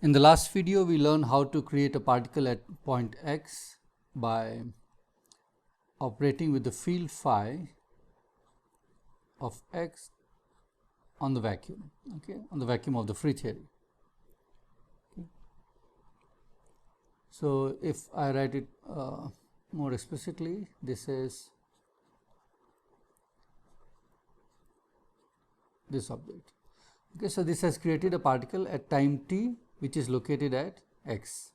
In the last video, we learned how to create a particle at point x by operating with the field phi of x on the vacuum, on the vacuum of the free theory. So, if I write it more explicitly, this is this object. So, this has created a particle at time t which is located at x.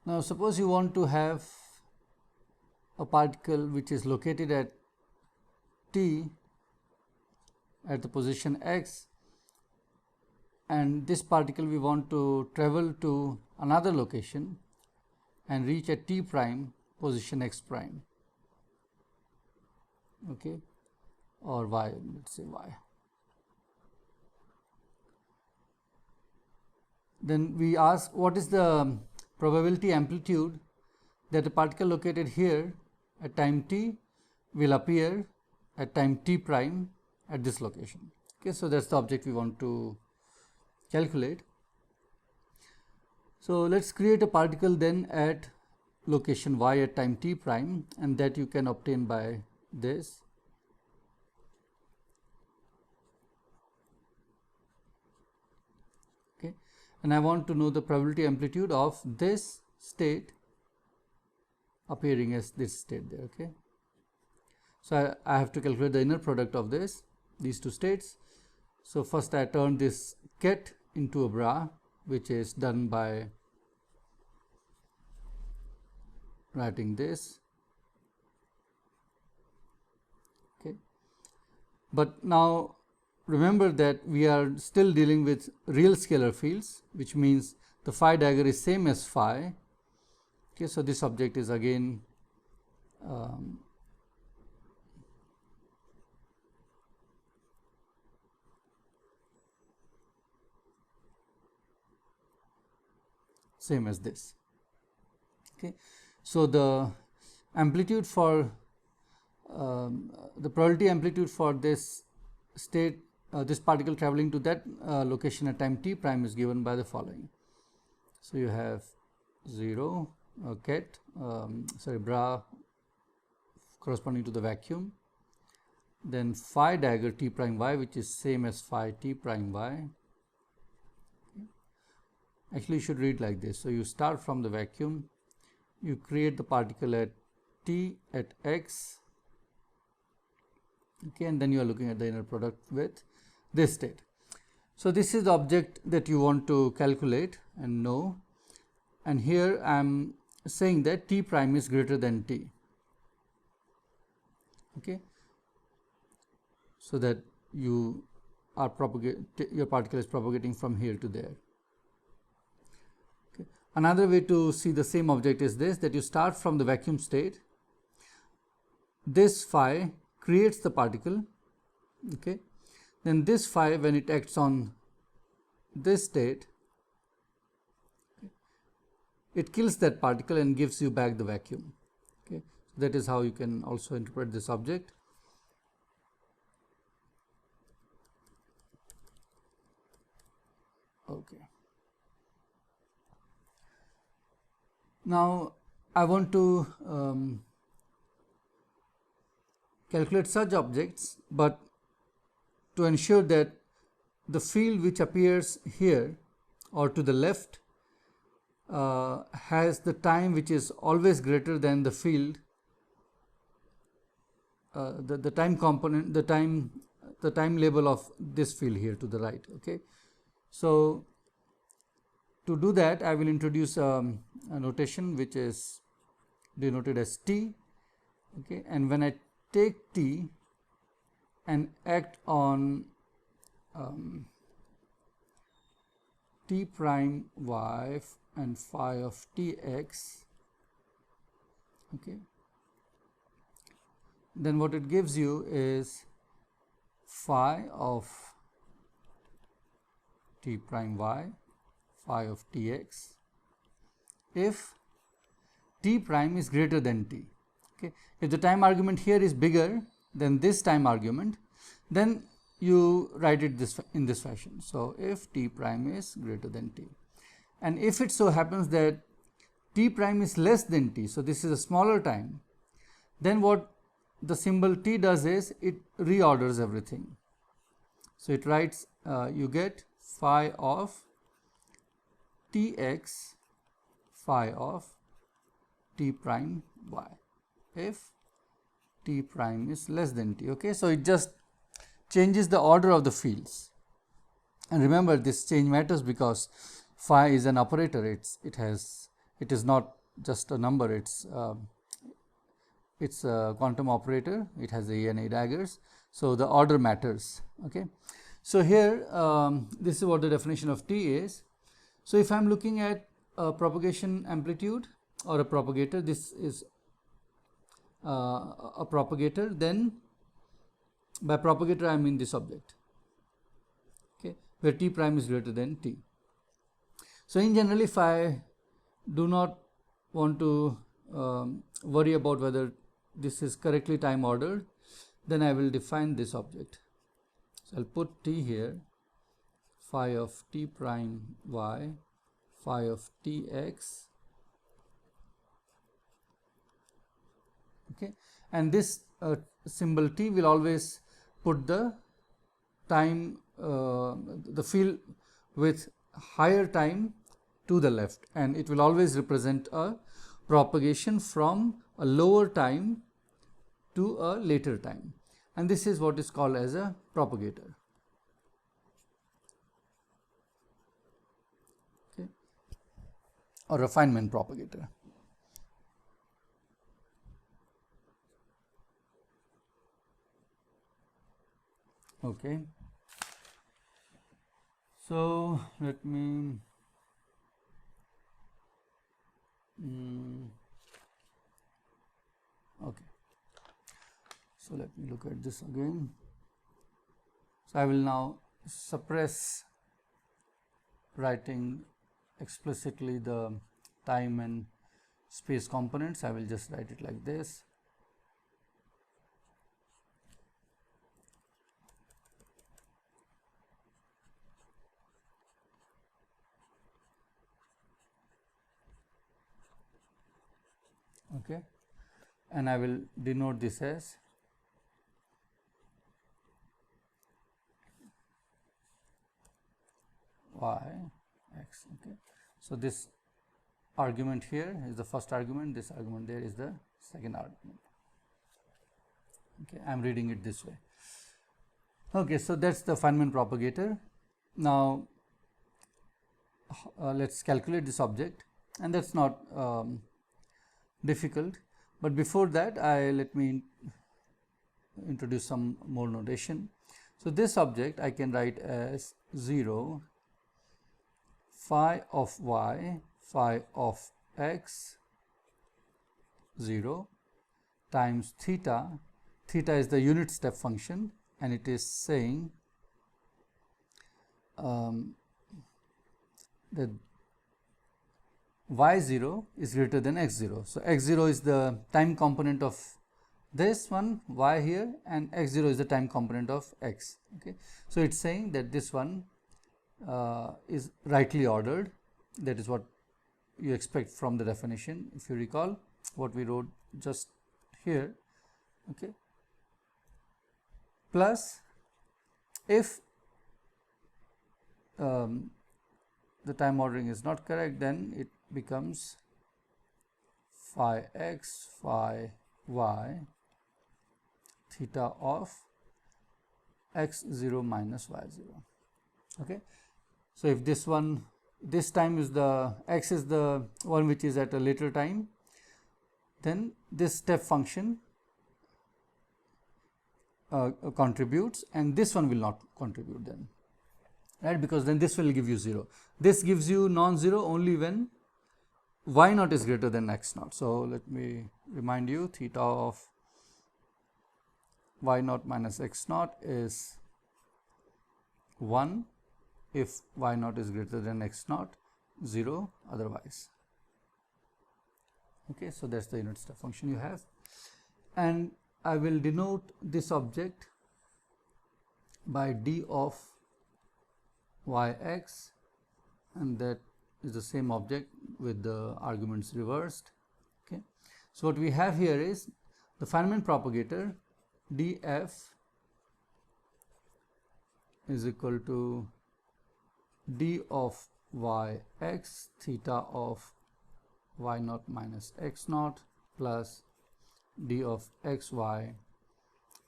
Now, suppose you want to have a particle which is located at t at the position x, and this particle we want to travel to another location and reach at t prime position x prime, or y, let us say y. Then we ask what is the probability amplitude that a particle located here at time t will appear at time t prime at this location. So, that is the object we want to calculate. So, let us create a particle then at location y at time t prime, and that you can obtain by this. And I want to know the probability amplitude of this state appearing as this state there. So, I have to calculate the inner product of these two states. So, first I turn this ket into a bra, which is done by writing this. But now remember that we are still dealing with real scalar fields, which means the phi dagger is same as phi. So, this object is again same as this. So, the amplitude for the probability amplitude for this state, this particle traveling to that location at time t prime is given by the following. So, you have 0 ket bra corresponding to the vacuum, then phi dagger t prime y, which is same as phi t prime y. Actually, you should read like this. So, you start from the vacuum, you create the particle at t at x, and then you are looking at the inner product with this state. So, this is the object that you want to calculate and know, and here I am saying that t prime is greater than t, so that you are your particle is propagating from here to there. Another way to see the same object is this, that you start from the vacuum state, this phi creates the particle, then this phi, when it acts on this state, it kills that particle and gives you back the vacuum. So, that is how you can also interpret this object. Now, I want to calculate such objects, but to ensure that the field which appears here or to the left has the time which is always greater than the field, the time component, the time label of this field here to the right. So, to do that, I will introduce a notation which is denoted as t, and when I take t and act on t prime y and phi of t x, then what it gives you is phi of t prime y, phi of t x, if t prime is greater than t. If the time argument here is bigger than this time argument, then you write it in this fashion. So if t prime is greater than t, and if it so happens that t prime is less than t, so this is a smaller time, then what the symbol t does is it reorders everything. So it writes, you get phi of tx phi of t prime y if t prime is less than t. Okay, so it just changes the order of the fields, and remember this change matters because phi is an operator. It is not just a number. It's a quantum operator. It has a and a daggers, so the order matters. Okay, so here this is what the definition of t is. So if I am looking at a propagation amplitude or a propagator, this is a propagator, then by propagator I mean this object, okay, where t prime is greater than t. So in general, if I do not want to worry about whether this is correctly time ordered, then I will define this object. So I'll put t here, phi of t prime y, phi of tx, okay, and this symbol t will always put the time, the field with higher time to the left, and it will always represent a propagation from a lower time to a later time, and this is what is called as a propagator. Okay, or a Feynman propagator. Okay, so let me okay, so let me look at this again. So I will now suppress writing explicitly the time and space components. I will just write it like this. Okay, and I will denote this as y x. Okay, so this argument here is the first argument, this argument there is the second argument. Okay, I am reading it this way. Okay, so that's the Feynman propagator. Now let's calculate this object, and that's not difficult, but before that let me introduce some more notation. So this object I can write as 0 phi of y, phi of x 0 times theta. Theta is the unit step function, and it is saying that y0 is greater than x0. So x0 is the time component of this one, y here, and x0 is the time component of x. Okay, so it's saying that this one is rightly ordered. That is what you expect from the definition, if you recall what we wrote just here. Okay, plus if the time ordering is not correct, then it becomes phi x, phi y, theta of x0 minus y0. Okay, so if this one, this time is the x is the one which is at a later time, then this step function contributes, and this one will not contribute then, right, because then this will give you 0. This gives you non-zero only when y naught is greater than x naught. So let me remind you, theta of y naught minus x naught is 1 if y naught is greater than x naught, 0 otherwise. Okay, so that's the unit step function you have, and I will denote this object by d of yx, and that is the same object with the arguments reversed. Okay. So, what we have here is the Feynman propagator df is equal to d of yx theta of y naught minus x naught plus d of xy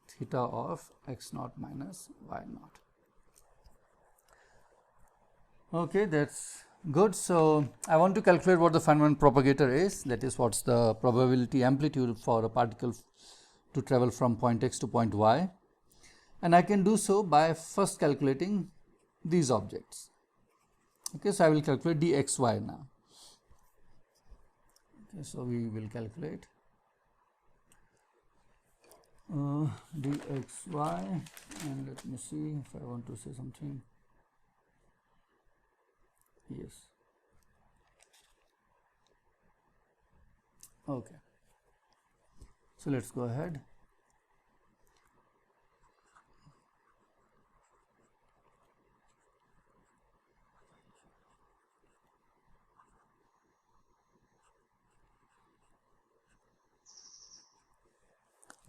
theta of x naught minus y naught. Okay, that's good. So, I want to calculate what the Feynman propagator is, that is what's the probability amplitude for a particle to travel from point x to point y, and I can do so by first calculating these objects. Okay, so I will calculate dxy now. Okay, so we will calculate dxy, and let me see if I want to say something. Yes. Okay. So let's go ahead.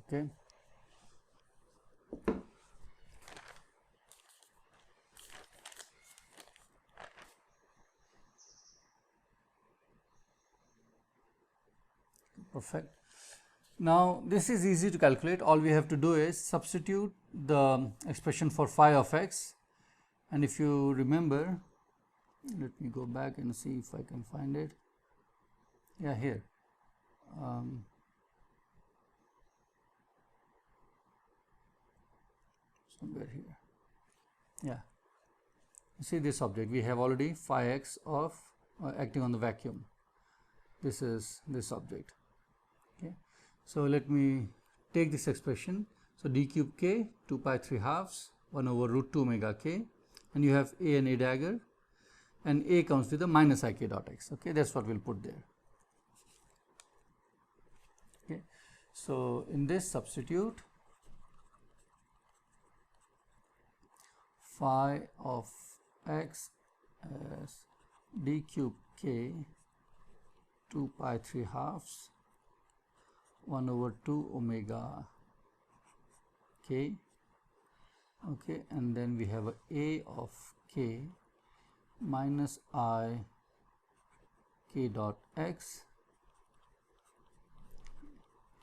Okay. Perfect. Now, this is easy to calculate. All we have to do is substitute the expression for phi of x, and if you remember, let me go back and see if I can find it. Yeah, here. Somewhere here. Yeah. You see this object, we have already phi x of acting on the vacuum. This is this object. Okay. So, let me take this expression. So, d cube k 2 pi 3 halves 1 over root 2 omega k, and you have a and a dagger, and a comes with a minus I k dot x. Okay, that's what we'll put there. Okay. So, in this substitute phi of x as d cube k 2 pi 3 halves 1 over 2 omega k. Okay, and then we have a of k minus I k dot x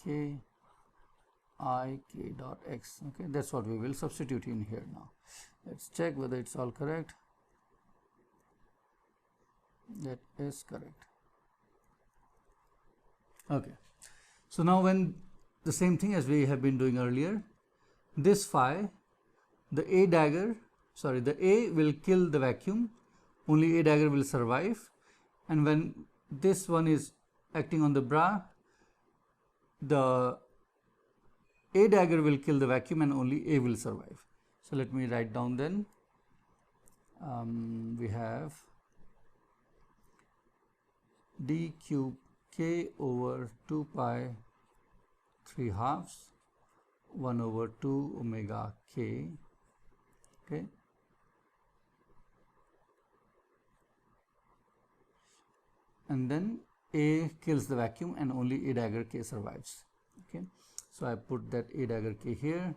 k I k dot x. Okay, that's what we will substitute in here now. Let's check whether it's all correct. That is correct. Okay. So, now when the same thing as we have been doing earlier, this phi, the a dagger, sorry, the a will kill the vacuum, only a dagger will survive, and when this one is acting on the bra, the a dagger will kill the vacuum and only a will survive. So, let me write down then. We have d cube k over 2 pi 3 halves 1 over 2 omega k. Okay. And then a kills the vacuum and only a dagger k survives. Okay. So, I put that a dagger k here.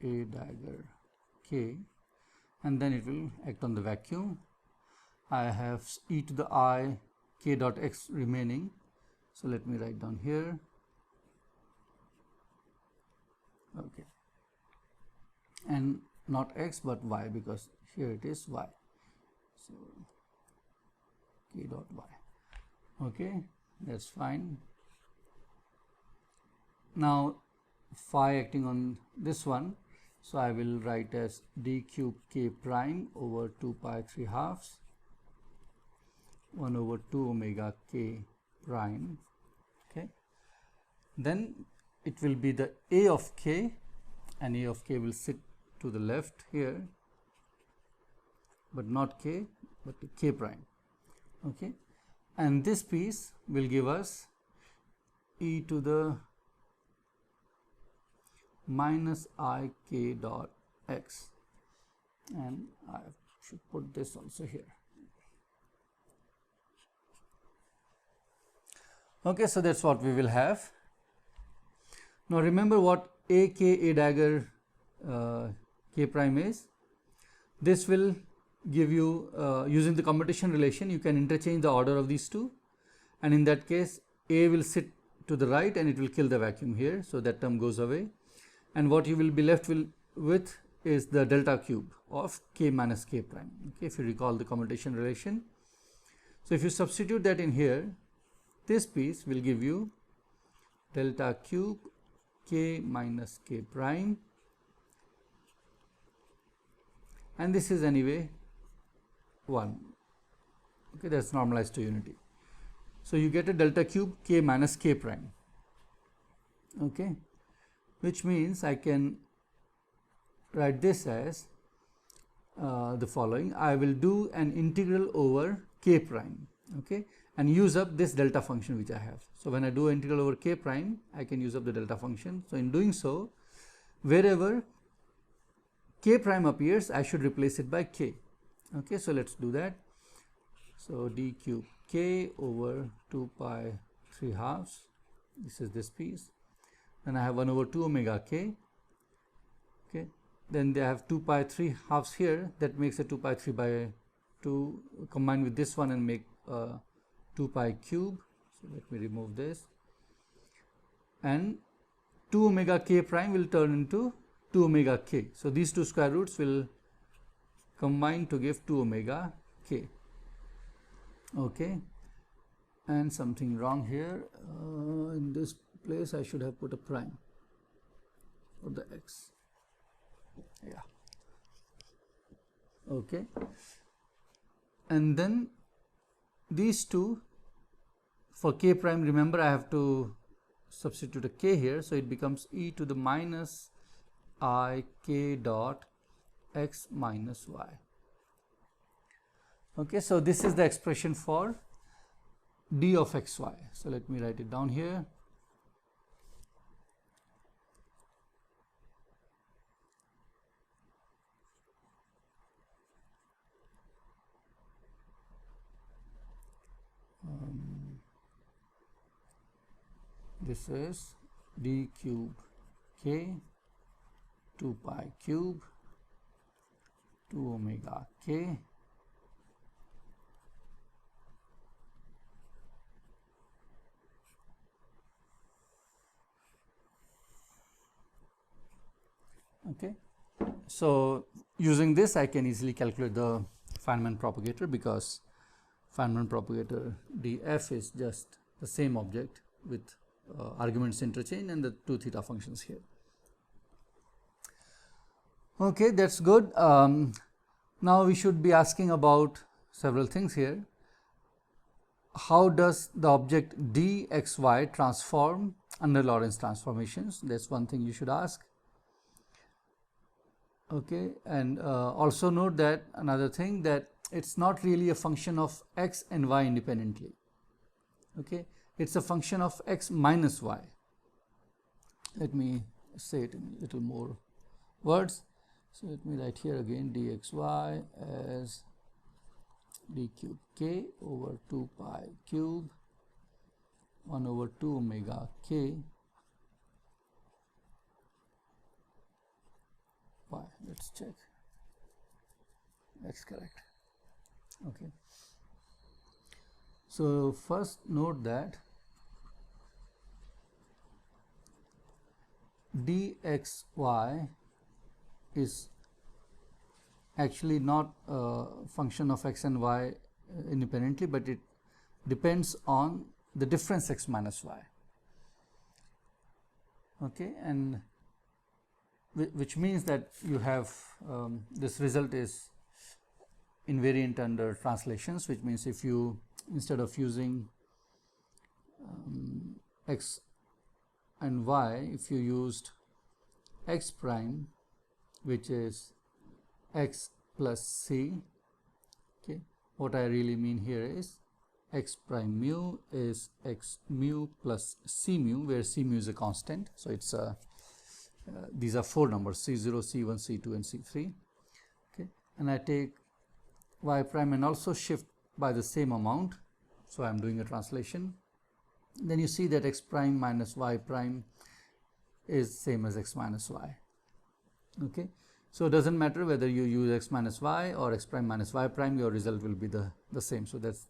A dagger k, and then it will act on the vacuum. I have e to the I k dot x remaining. So, let me write down here. Okay. And not x but y, because here it is y. So, k dot y. Okay, that's fine. Now, phi acting on this one. So, I will write as d cube k prime over 2 pi 3 halves 1 over 2 omega k prime. Okay. Then it will be the a of k, and a of k will sit to the left here, but not k but k prime. Okay. and this piece will give us e to the minus I k dot x, and I should put this also here. Okay, so that's what we will have. Now remember what a k a dagger k prime is. This will give you, using the commutation relation, you can interchange the order of these two, and in that case a will sit to the right and it will kill the vacuum here, so that term goes away, and what you will be left with is the delta cube of k minus k prime. Okay, if you recall the commutation relation. So if you substitute that in here, this piece will give you delta cube k minus k prime, and this is anyway 1. Okay, that's normalized to unity. So you get a delta cube k minus k prime. Okay, which means I can write this as the following. I will do an integral over k prime, okay, and use up this delta function which I have. So when I do integral over k prime, I can use up the delta function. So in doing so, wherever k prime appears, I should replace it by k. Okay, so let's do that. So d cube k over 2 pi 3 halves, this is this piece. Then I have 1 over 2 omega k. Okay, then they have 2 pi 3 halves here, that makes a 2 pi 3 by 2 combined with this one and make 2 pi cube. So let me remove this, and 2 omega k prime will turn into 2 omega k. So these two square roots will combine to give 2 omega k. Okay, and something wrong here. In this place I should have put a prime for the x. Yeah. Okay, and then these two for k prime, remember I have to substitute a k here, so it becomes e to the minus I k dot x minus y. Okay, so this is the expression for d of xy. So let me write it down here. This is d cube k 2 pi cube 2 omega k Okay, so using this I can easily calculate the Feynman propagator, because Feynman propagator df is just the same object with arguments interchange and the 2 theta functions here. Okay, that's good. Now we should be asking about several things here. How does the object dxy transform under Lorentz transformations? That's one thing you should ask. Okay, and also note that another thing, that it's not really a function of x and y independently. Okay, it's a function of x minus y. Let me say it in a little more words. So let me write here again dxy as d cube k over 2 pi cube 1 over 2 omega k y. Let's check. That's correct. Okay. So first note that dxy is actually not a function of x and y independently, but it depends on the difference x minus y. Okay, and which means that you have this result is invariant under translations, which means if you, instead of using x and y, if you used x prime, which is x plus c, okay, what I really mean here is x prime mu is x mu plus c mu, where c mu is a constant. So it's these are 4 numbers, c0, c1, c2 and c3. Okay, and I take y prime and also shift by the same amount. So I am doing a translation. Then you see that x prime minus y prime is same as x minus y. Okay, so it doesn't matter whether you use x minus y or x prime minus y prime, your result will be the same. So that's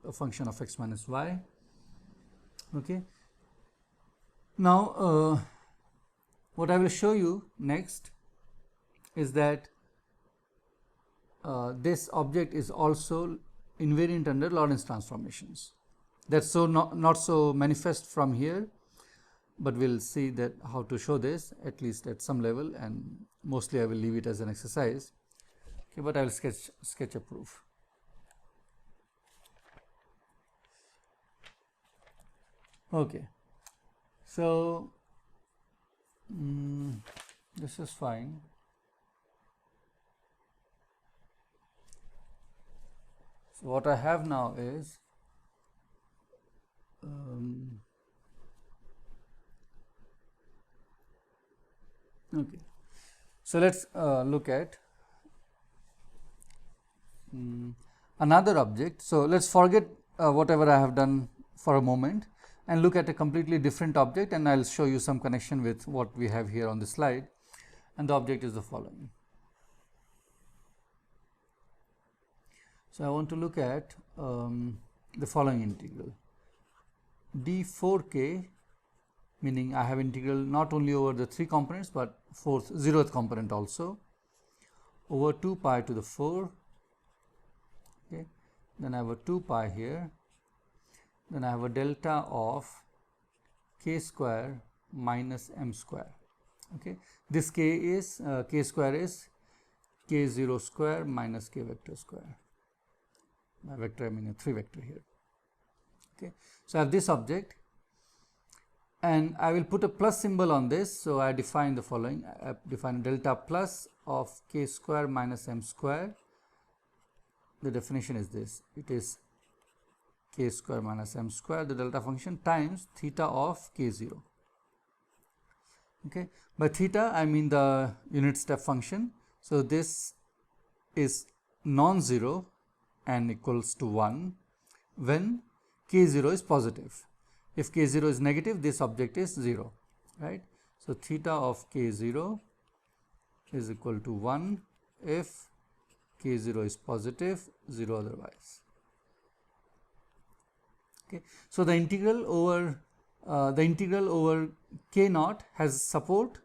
a function of x minus y. Okay, now what I will show you next is that this object is also invariant under Lorentz transformations. That's so not so manifest from here, but we'll see that how to show this at least at some level, and mostly I will leave it as an exercise. Okay, but I will sketch a proof. Okay, so this is fine. So what I have now is okay. So let's look at another object. So let's forget whatever I have done for a moment and look at a completely different object, and I'll show you some connection with what we have here on the slide. And the object is the following. So I want to look at the following integral: d4k, meaning I have integral not only over the 3 components but 0th component also, over 2 pi to the 4. Okay, then I have a 2 pi here. Then I have a delta of k square minus m square. Okay, this k square is k0 square minus k vector square. By vector I mean a 3 vector here. Okay, so I have this object, and I will put a plus symbol on this. So I define the following: I define delta plus of k square minus m square. The definition is this: it is k square minus m square, the delta function, times theta of k0. Okay, by theta I mean the unit step function. So this is non-zero and equals to 1 when k0 is positive. If k0 is negative, this object is 0, right? So theta of k0 is equal to 1 if k0 is positive, 0 otherwise. Okay, so the integral over k naught has support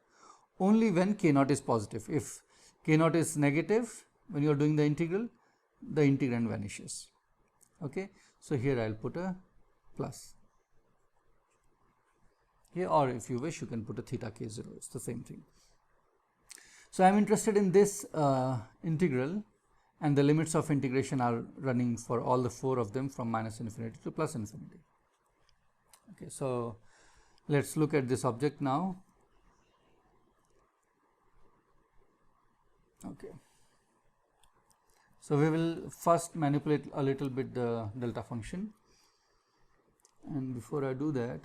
only when k naught is positive. If k naught is negative, when you are doing the integrand vanishes. Okay, so here I will put a plus here, or if you wish you can put a theta k0, it's the same thing. So I am interested in this integral, and the limits of integration are running for all the 4 of them from minus infinity to plus infinity. Okay, so let's look at this object now. Okay, so we will first manipulate a little bit the delta function, and before I do that,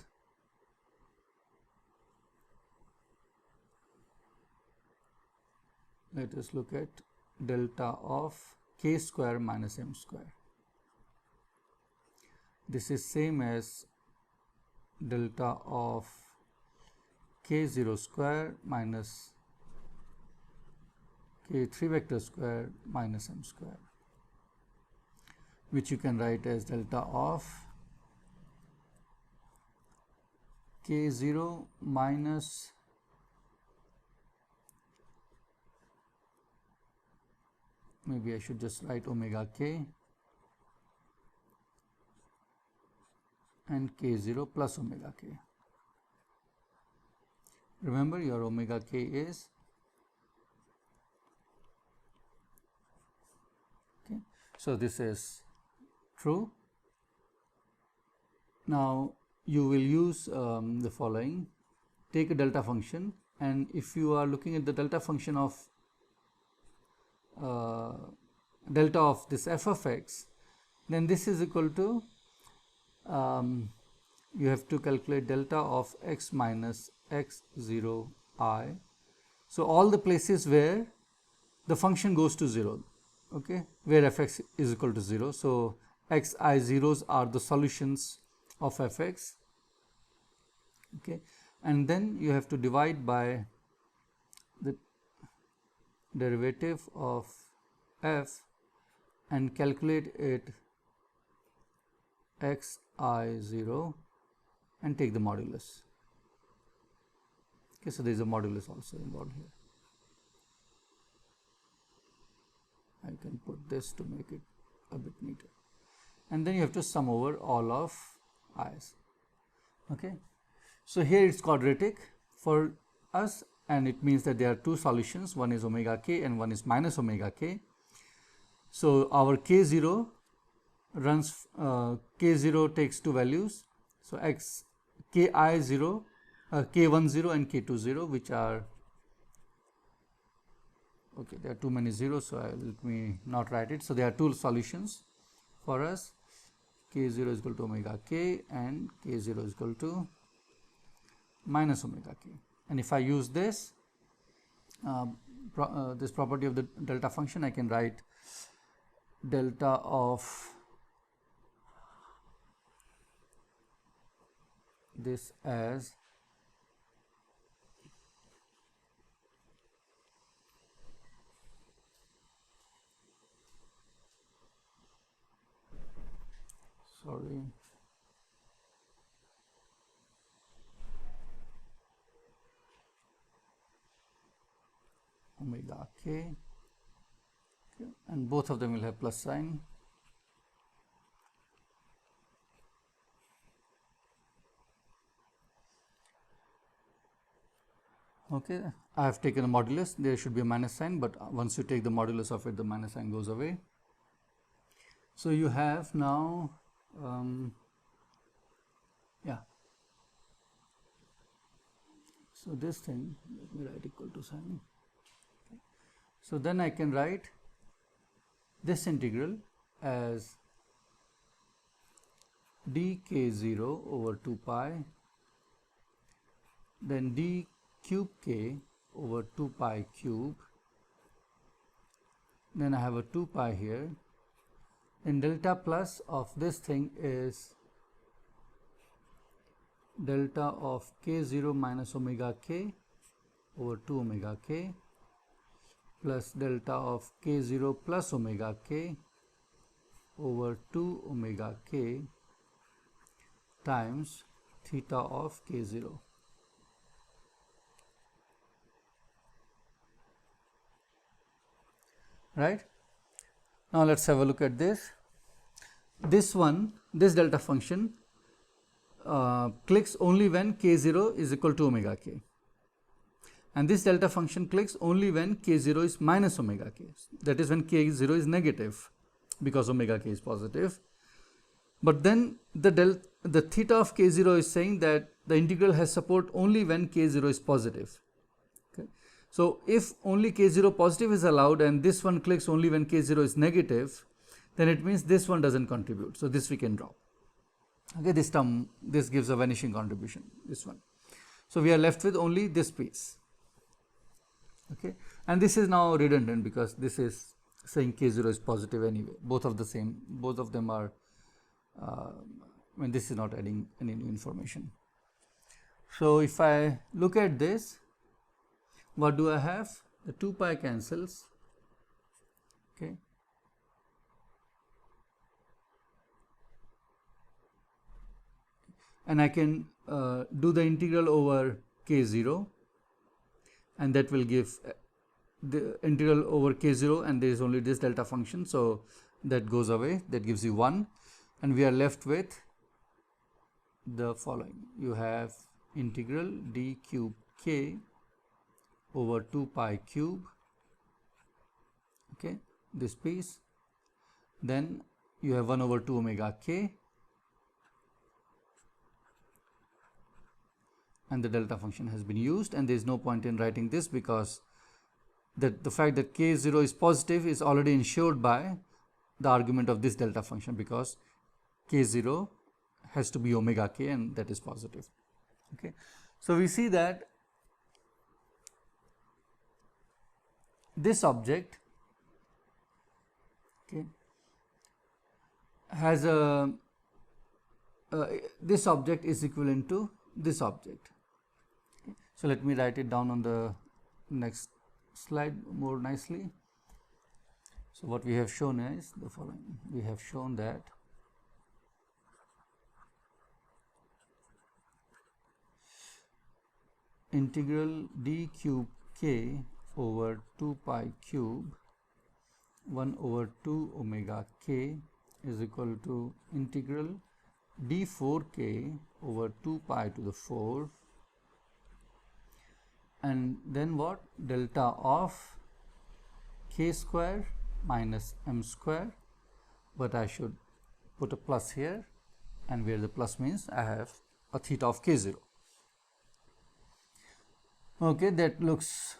let us look at delta of k square minus m square. This is same as delta of k0 square minus k3 vector square minus m square, which you can write as delta of k0 minus maybe I should just write omega k and k0 plus omega k. Remember, your omega k is okay. So this is true. Now you will use the following: take a delta function, and if you are looking at the delta function of delta of this f of x, then this is equal to you have to calculate delta of x minus x0 I. So all the places where the function goes to 0, okay, where fx is equal to 0. So xi zeros are the solutions of fx, okay, and then you have to divide by the derivative of f and calculate it xi0 and take the modulus. Okay, so there is a modulus also involved here. I can put this to make it a bit neater. And then you have to sum over all of i's. Okay, so here it's quadratic for us, and it means that there are two solutions, one is omega k and one is minus omega k. So our k0 runs, k0 takes two values, so x ki0, k10 and k20, which are, okay, there are too many zeros, so let me not write it. So there are two solutions for us, k0 is equal to omega k and k0 is equal to minus omega k. And if I use this this property of the delta function, I can write delta of this as omega k, okay, and both of them will have plus sign. Okay, I have taken a modulus, there should be a minus sign, but once you take the modulus of it, the minus sign goes away. So you have now, yeah, so this thing, let me write equal to sign. Okay. So then I can write this integral as dk0 over 2 pi, then d cube k over 2 pi cube, then I have a 2 pi here, then delta plus of this thing is delta of k0 minus omega k over 2 omega k plus delta of k0 plus omega k over 2 omega k times theta of k0. Right? Now let's have a look at this. This one, this delta function clicks only when k0 is equal to omega k, and this delta function clicks only when k0 is minus omega k, that is when k0 is negative, because omega k is positive. But then the theta of k0 is saying that the integral has support only when k0 is positive. Okay. So if only k0 positive is allowed and this one clicks only when k0 is negative, then it means this one doesn't contribute. So this we can drop. Okay, this term, this gives a vanishing contribution, this one. So we are left with only this piece. Okay, and this is now redundant because this is saying k0 is positive anyway. Both of them are, this is not adding any new information. So if I look at this, what do I have? The 2 pi cancels. Okay. And I can do the integral over k0, and that will give the integral over k0, and there is only this delta function, so that goes away, that gives you 1, and we are left with the following. You have integral d cube k over 2 pi cube, okay, this piece, then you have 1 over 2 omega k, and the delta function has been used, and there is no point in writing this because the fact that k0 is positive is already ensured by the argument of this delta function, because k0 has to be omega k, and that is positive. Okay. So, we see that this object, okay, has a this object is equivalent to this object. Okay. So, let me write it down on the next slide more nicely. So, what we have shown is the following. We have shown that integral d cube k over 2 pi cube 1 over 2 omega k is equal to integral d4k over 2 pi to the 4, and then what, delta of k square minus m square, but I should put a plus here, and where the plus means I have a theta of k0. Okay, that looks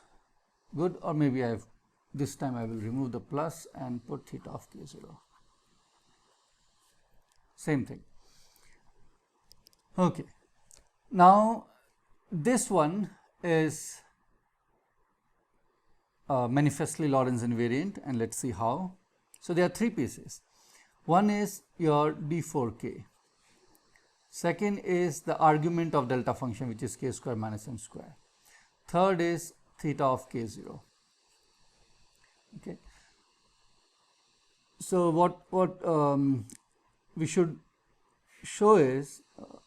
good, or maybe I have, this time I will remove the plus and put theta of k0. Same thing. Okay. Now, this one is manifestly Lorentz invariant, and let us see how. So, there are three pieces. One is your d4k. Second is the argument of delta function, which is k square minus m square. Third is theta of k0. Okay. So, what we should show is,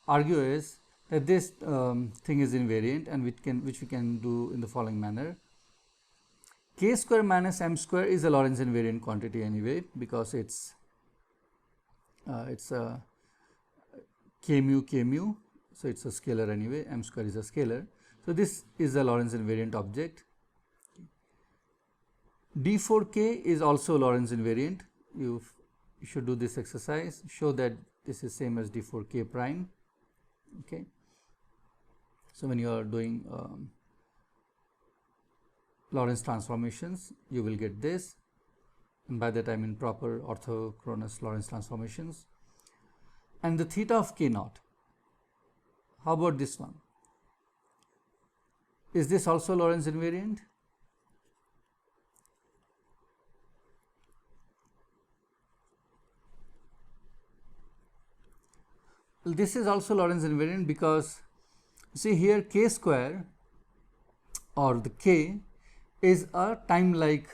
argue is that this thing is invariant, and which we can do in the following manner. K square minus m square is a Lorentz invariant quantity anyway, because it's a k mu, so it's a scalar anyway. M square is a scalar. So, this is a Lorentz invariant object. d4k is also Lorentz invariant. You should do this exercise, show that this is same as d4k prime. Okay. So, when you are doing Lorentz transformations, you will get this, and by that I mean proper orthochronous Lorentz transformations. And the theta of k naught, how about this one? Is this also Lorentz invariant? Well, this is also Lorentz invariant, because see here k square, or the k, is a time-like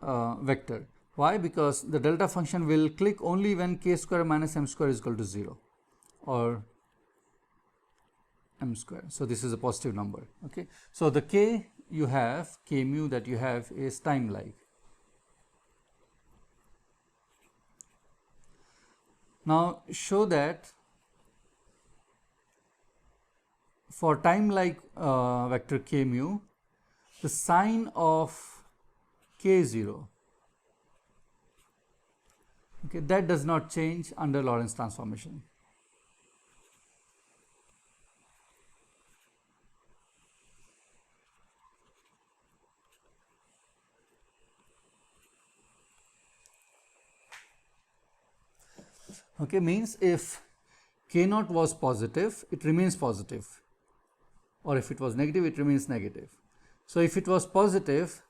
vector. Why? Because the delta function will click only when k square minus m square is equal to 0, or m square. So, this is a positive number. Okay. So, the k you have, k mu that you have, is time-like. Now, show that for time-like vector k mu, the sign of k0, okay, that does not change under Lorentz transformation. Okay, means if k naught was positive, it remains positive, or if it was negative, it remains negative. So, if it was positive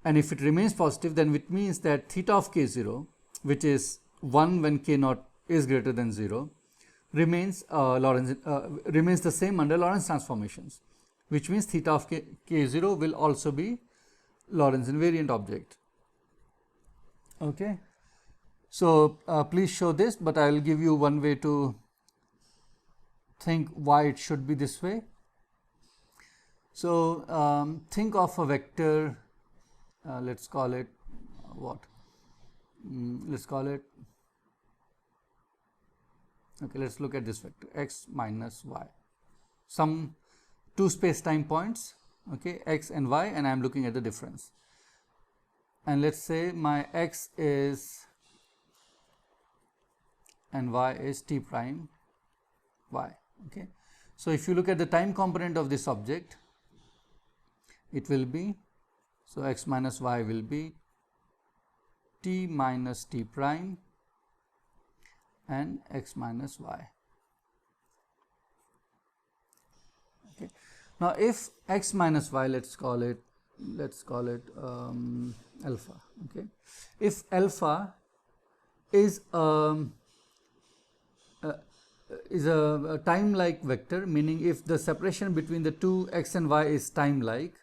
and if it remains positive, then it means that theta of k0, which is 1 when k naught is greater than 0, remains remains the same under Lorentz transformations, which means theta of k0 will also be Lorentz invariant object. Okay. So, please show this, but I will give you one way to think why it should be this way. So, think of a vector, let us call it what? Let us call it, okay, let us look at this vector x minus y, some two space time points, okay, x and y, and I am looking at the difference. And let us say my x is and y is t prime y. Okay. So, if you look at the time component of this object, it will be, so x minus y will be t minus t prime, and x minus y. Okay. Now, if x minus y, let's call it alpha. Okay. If alpha is a time-like vector, meaning if the separation between the two x and y is time-like,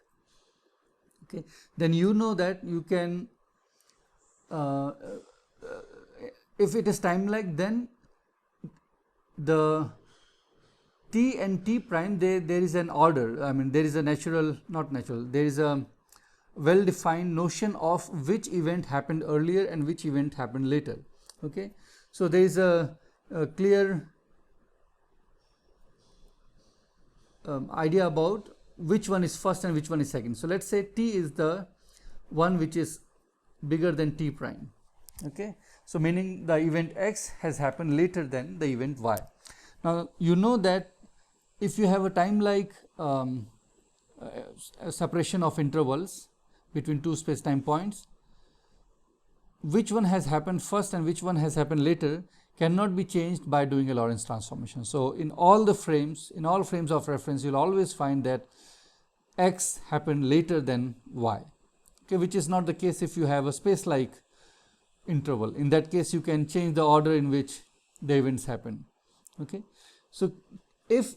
okay, then you know that you can, if it is time-like, then the t and t prime, there is an order. I mean, there is a there is a well-defined notion of which event happened earlier and which event happened later. Okay, so there is a clear idea about which one is first and which one is second. So let's say t is the one which is bigger than t prime. Okay, so meaning the event x has happened later than the event y. Now you know that if you have a time-like separation of intervals between two space-time points, which one has happened first and which one has happened later cannot be changed by doing a Lorentz transformation. So in all frames of reference, you'll always find that x happened later than y. Okay, which is not the case if you have a space-like interval. In that case, you can change the order in which the events happen. Okay, so if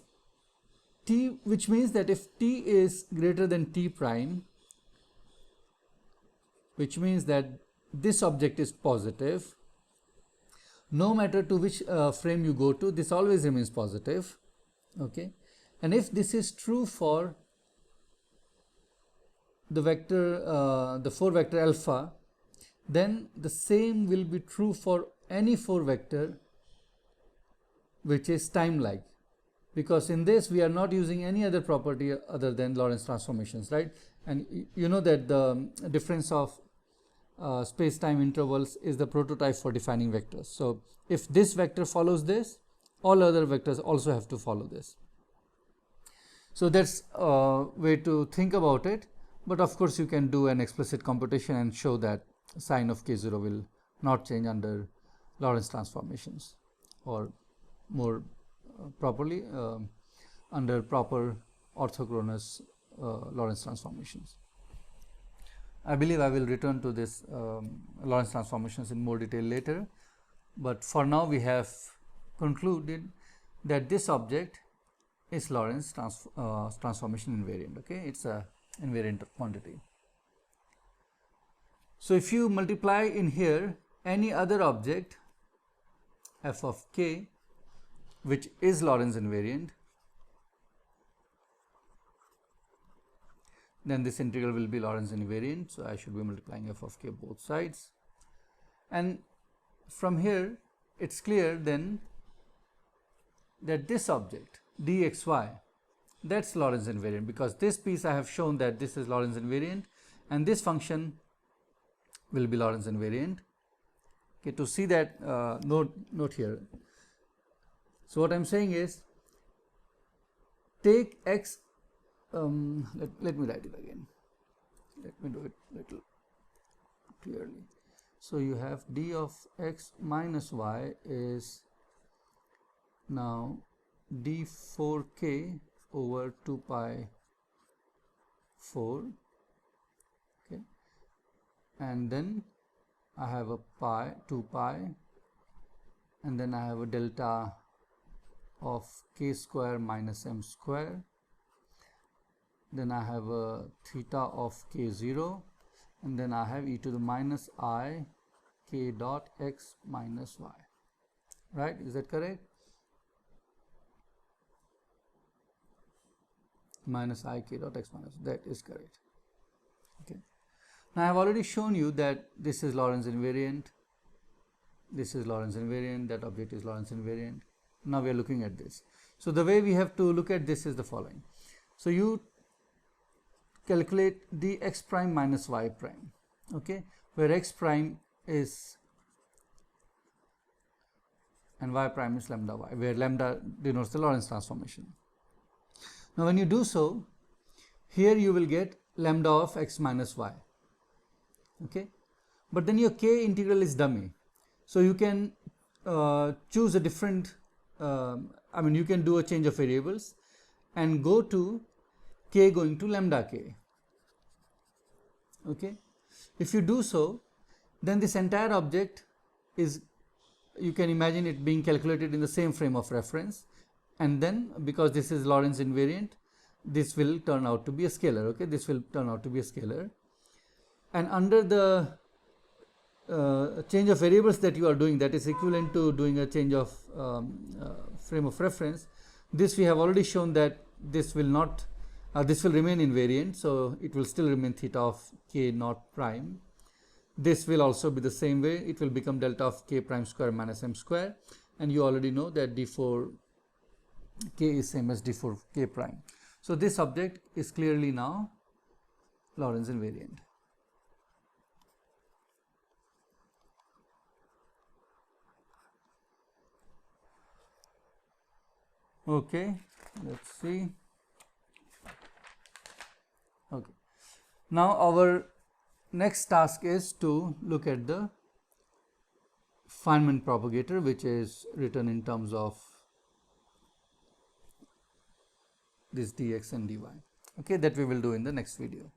t, which means that if t is greater than t prime, which means that this object is positive, no matter to which frame you go to, this always remains positive. Okay, and if this is true for the vector, the 4 vector alpha, then the same will be true for any 4 vector which is time-like, because in this we are not using any other property other than Lorentz transformations, right? And you know that the difference of space-time intervals is the prototype for defining vectors. So if this vector follows this, all other vectors also have to follow this. So that's a way to think about it, but of course you can do an explicit computation and show that sign of k0 will not change under Lorentz transformations, or more properly under proper orthogonal Lorentz transformations. I believe I will return to this Lorentz transformations in more detail later, but for now we have concluded that this object is Lorentz transformation invariant. Okay, it's a invariant quantity. So if you multiply in here any other object f of k which is Lorentz invariant, then this integral will be Lorentz invariant. So I should be multiplying f of k both sides, and from here it's clear then that this object dxy, that's Lorentz invariant, because this piece I have shown that this is Lorentz invariant and this function will be Lorentz invariant. Okay, to see that, note here. So what I am saying is, take x, let me write it again, let me do it little clearly. So you have d of x minus y is now d4k over 2 pi 4, okay, and then I have a pi, 2 pi, and then I have a delta of k square minus m square, then I have a theta of k0, and then I have e to the minus I k dot x minus y, right? Is that correct? Minus I k dot x minus, that is correct. Okay. Now I have already shown you that this is Lorentz invariant, this is Lorentz invariant, that object is Lorentz invariant. Now we are looking at this. So the way we have to look at this is the following. So you calculate dx prime minus y prime, okay, where x prime is and y prime is lambda y, where lambda denotes the Lorentz transformation. Now when you do so, here you will get lambda of x minus y, okay, but then your k integral is dummy, so you can choose a different, I mean, you can do a change of variables and go to k going to lambda k. Okay. If you do so, then this entire object is, you can imagine it being calculated in the same frame of reference, and then because this is Lorentz invariant, this will turn out to be a scalar. Okay, this will turn out to be a scalar, and under the change of variables that you are doing, that is equivalent to doing a change of frame of reference, this we have already shown that this will not, this will remain invariant, so it will still remain theta of k naught prime. This will also be the same way, it will become delta of k prime square minus m square, and you already know that d4 k is same as d4 k prime. So this object is clearly now Lorentz invariant. Okay, let's see. Okay, now our next task is to look at the Feynman propagator, which is written in terms of this dx and dy. Okay, that we will do in the next video.